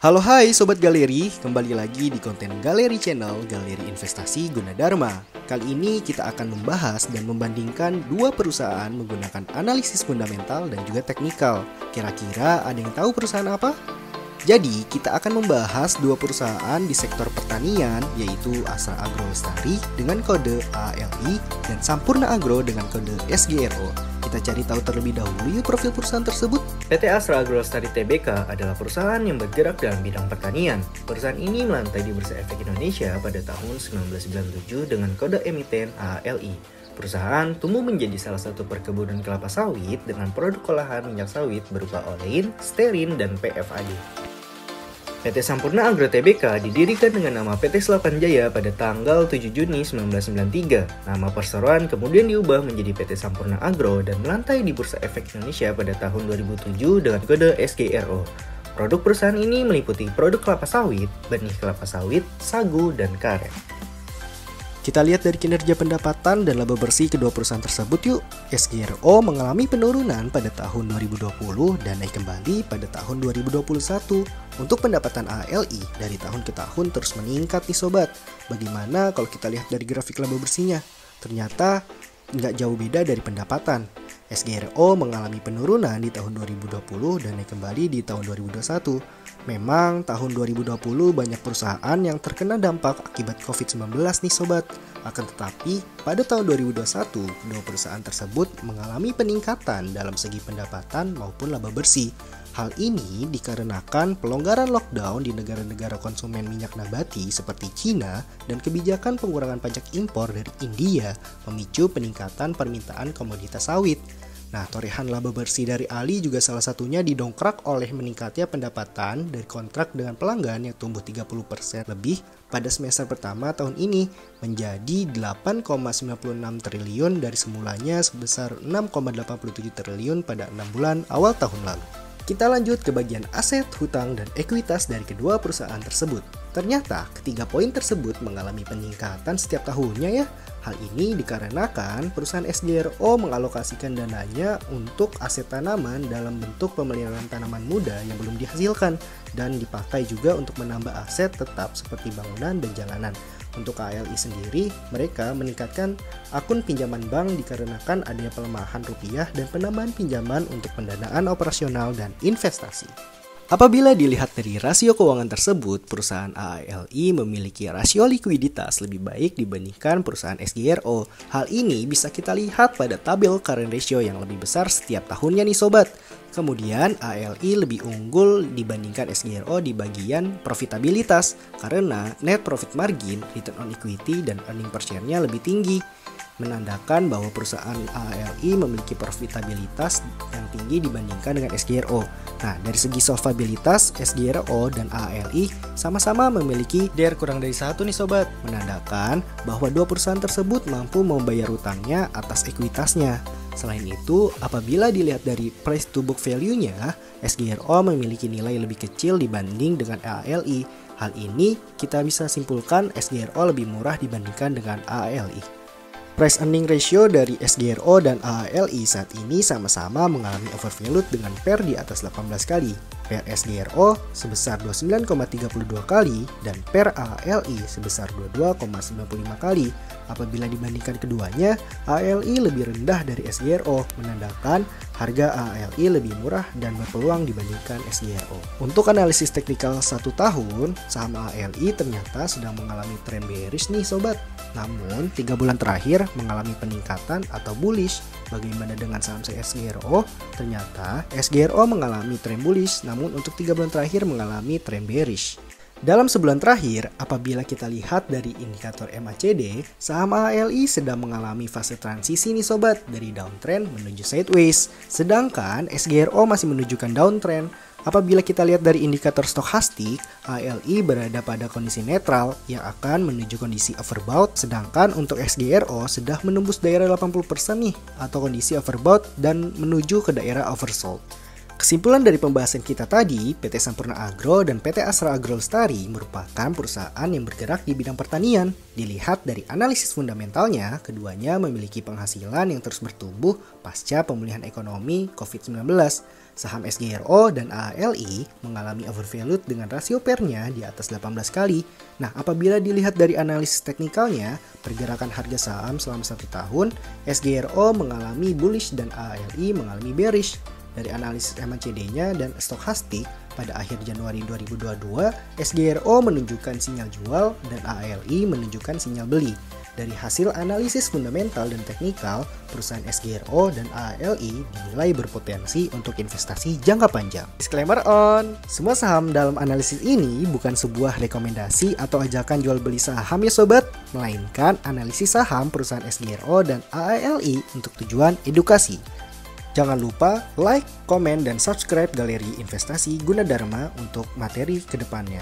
Halo hai Sobat Galeri, kembali lagi di konten Galeri Channel Galeri Investasi Gunadarma. Kali ini kita akan membahas dan membandingkan dua perusahaan menggunakan analisis fundamental dan juga teknikal. Kira-kira ada yang tahu perusahaan apa? Jadi kita akan membahas dua perusahaan di sektor pertanian, yaitu Astra Agro Lestari dengan kode ALI dan Sampurna Agro dengan kode SGRO. Kita cari tahu terlebih dahulu yuk profil perusahaan tersebut. PT Astra Agro Lestari Tbk adalah perusahaan yang bergerak dalam bidang pertanian. Perusahaan ini melantai di Bursa Efek Indonesia pada tahun 1997 dengan kode emiten ALI. Perusahaan tumbuh menjadi salah satu perkebunan kelapa sawit dengan produk olahan minyak sawit berupa olein, stearin, dan PFAD. PT Sampurna Agro Tbk didirikan dengan nama PT Selapan Jaya pada tanggal 7 Juni 1993. Nama perseroan kemudian diubah menjadi PT Sampurna Agro dan melantai di Bursa Efek Indonesia pada tahun 2007 dengan kode SGRO. Produk perusahaan ini meliputi produk kelapa sawit, benih kelapa sawit, sagu, dan karet. Kita lihat dari kinerja pendapatan dan laba bersih kedua perusahaan tersebut yuk. SGRO mengalami penurunan pada tahun 2020 dan naik kembali pada tahun 2021. Untuk pendapatan ALI dari tahun ke tahun terus meningkat nih sobat. Bagaimana kalau kita lihat dari grafik laba bersihnya? Ternyata nggak jauh beda dari pendapatan. SGRO mengalami penurunan di tahun 2020 dan naik kembali di tahun 2021. Memang tahun 2020 banyak perusahaan yang terkena dampak akibat COVID-19 nih sobat. Akan tetapi pada tahun 2021 kedua perusahaan tersebut mengalami peningkatan dalam segi pendapatan maupun laba bersih. Hal ini dikarenakan pelonggaran lockdown di negara-negara konsumen minyak nabati seperti Cina dan kebijakan pengurangan pajak impor dari India memicu peningkatan permintaan komoditas sawit. Nah, torehan laba bersih dari ALI juga salah satunya didongkrak oleh meningkatnya pendapatan dari kontrak dengan pelanggan yang tumbuh 30% lebih pada semester pertama tahun ini menjadi 8,96 triliun dari semulanya sebesar 6,87 triliun pada 6 bulan awal tahun lalu. Kita lanjut ke bagian aset, hutang, dan ekuitas dari kedua perusahaan tersebut. Ternyata ketiga poin tersebut mengalami peningkatan setiap tahunnya ya. Hal ini dikarenakan perusahaan SGRO mengalokasikan dananya untuk aset tanaman dalam bentuk pemeliharaan tanaman muda yang belum dihasilkan dan dipakai juga untuk menambah aset tetap seperti bangunan dan jalanan. Untuk ALI sendiri, mereka meningkatkan akun pinjaman bank dikarenakan adanya pelemahan rupiah dan penambahan pinjaman untuk pendanaan operasional dan investasi. Apabila dilihat dari rasio keuangan tersebut, perusahaan ALI memiliki rasio likuiditas lebih baik dibandingkan perusahaan SGRO. Hal ini bisa kita lihat pada tabel current ratio yang lebih besar setiap tahunnya nih sobat. Kemudian ALI lebih unggul dibandingkan SGRO di bagian profitabilitas karena net profit margin, return on equity, dan earning per share-nya lebih tinggi, menandakan bahwa perusahaan ALI memiliki profitabilitas yang tinggi dibandingkan dengan SGRO. Nah, dari segi solvabilitas, SGRO dan ALI sama-sama memiliki DER kurang dari 1 nih sobat, menandakan bahwa dua perusahaan tersebut mampu membayar utangnya atas ekuitasnya. Selain itu, apabila dilihat dari price to book value-nya, SGRO memiliki nilai lebih kecil dibanding dengan ALI. Hal ini kita bisa simpulkan SGRO lebih murah dibandingkan dengan ALI. Price earning ratio dari SGRO dan ALI saat ini sama-sama mengalami overvalued dengan PER di atas 18 kali. PER SGRO sebesar 29,32 kali dan PER ALI sebesar 22,95 kali. Apabila dibandingkan keduanya, ALI lebih rendah dari SGRO, menandakan harga ALI lebih murah dan berpeluang dibandingkan SGRO. Untuk analisis teknikal 1 tahun, saham ALI ternyata sedang mengalami tren bearish nih sobat. Namun, 3 bulan terakhir mengalami peningkatan atau bullish. Bagaimana dengan saham SGRO? Ternyata SGRO mengalami tren bullish, namun untuk 3 bulan terakhir mengalami tren bearish. Dalam sebulan terakhir, apabila kita lihat dari indikator MACD, saham ALI sedang mengalami fase transisi nih sobat, dari downtrend menuju sideways. Sedangkan SGRO masih menunjukkan downtrend. Apabila kita lihat dari indikator stokastik, ALI berada pada kondisi netral yang akan menuju kondisi overbought, sedangkan untuk SGRO sudah menembus daerah 80% nih, atau kondisi overbought dan menuju ke daerah oversold. Kesimpulan dari pembahasan kita tadi, PT Sampurna Agro dan PT Asra Agro Lestari merupakan perusahaan yang bergerak di bidang pertanian. Dilihat dari analisis fundamentalnya, keduanya memiliki penghasilan yang terus bertumbuh pasca pemulihan ekonomi COVID-19. Saham SGRO dan AALI mengalami overvalued dengan rasio PER-nya di atas 18 kali. Nah, apabila dilihat dari analisis teknikalnya, pergerakan harga saham selama 1 tahun, SGRO mengalami bullish dan AALI mengalami bearish. Dari analisis MACD-nya dan stokastik, pada akhir Januari 2022, SGRO menunjukkan sinyal jual dan AALI menunjukkan sinyal beli. Dari hasil analisis fundamental dan teknikal, perusahaan SGRO dan AALI dinilai berpotensi untuk investasi jangka panjang. Disclaimer on, semua saham dalam analisis ini bukan sebuah rekomendasi atau ajakan jual beli saham ya sobat, melainkan analisis saham perusahaan SGRO dan AALI untuk tujuan edukasi. Jangan lupa like, komen, dan subscribe Galeri Investasi Gunadarma untuk materi kedepannya.